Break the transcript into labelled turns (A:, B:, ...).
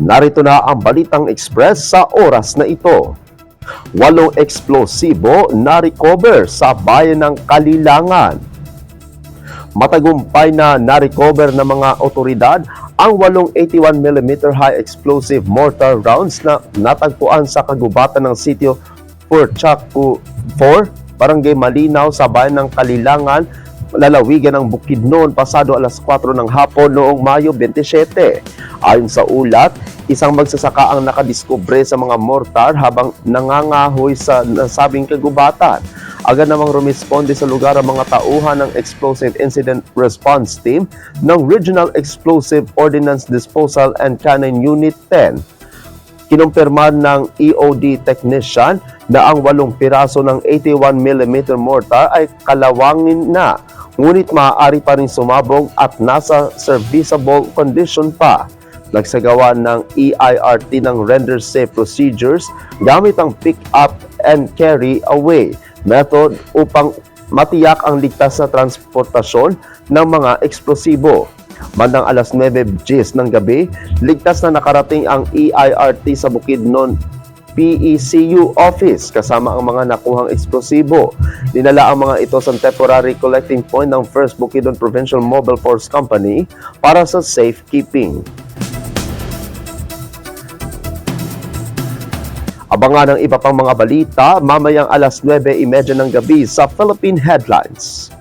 A: Narito na ang Balitang Express sa oras na ito. 8 eksplosibo na-recover sa bayan ng Kalilangan. Matagumpay na na-recover ng mga otoridad ang 8 81mm high explosive mortar rounds na natagpuan sa kagubatan ng sitio Purchaku 4, Barangay Malinaw sa bayan ng Kalilangan, lalawigan ng Bukidnon pasado alas 4 ng hapon noong Mayo 27. Ayon sa ulat, isang magsasaka ang nakadiskubre sa mga mortar habang nangangahoy sa nasabing kagubatan. Agad namang rumisponde sa lugar ang mga tauhan ng Explosive Incident Response Team ng Regional Explosive Ordnance Disposal and Canine Unit 10. Kinumpirma ng EOD technician na ang 8 piraso ng 81mm mortar ay kalawangin na, ngunit maaari pa rin sumabog at nasa serviceable condition pa. Nagsagawa ng EIRT ng render safe procedures gamit ang pick up and carry away method upang matiyak ang ligtas na transportasyon ng mga eksplosibo. Bandang alas 9:10 ng gabi, ligtas na nakarating ang EIRT sa Bukidnon PECU office kasama ang mga nakuhang eksplosibo. Dinala ang mga ito sa temporary collecting point ng 1st Bukidnon Provincial Mobile Force Company para sa safekeeping. Abangan ang iba pang mga balita mamayang alas 9:30 ng gabi sa Philippine Headlines.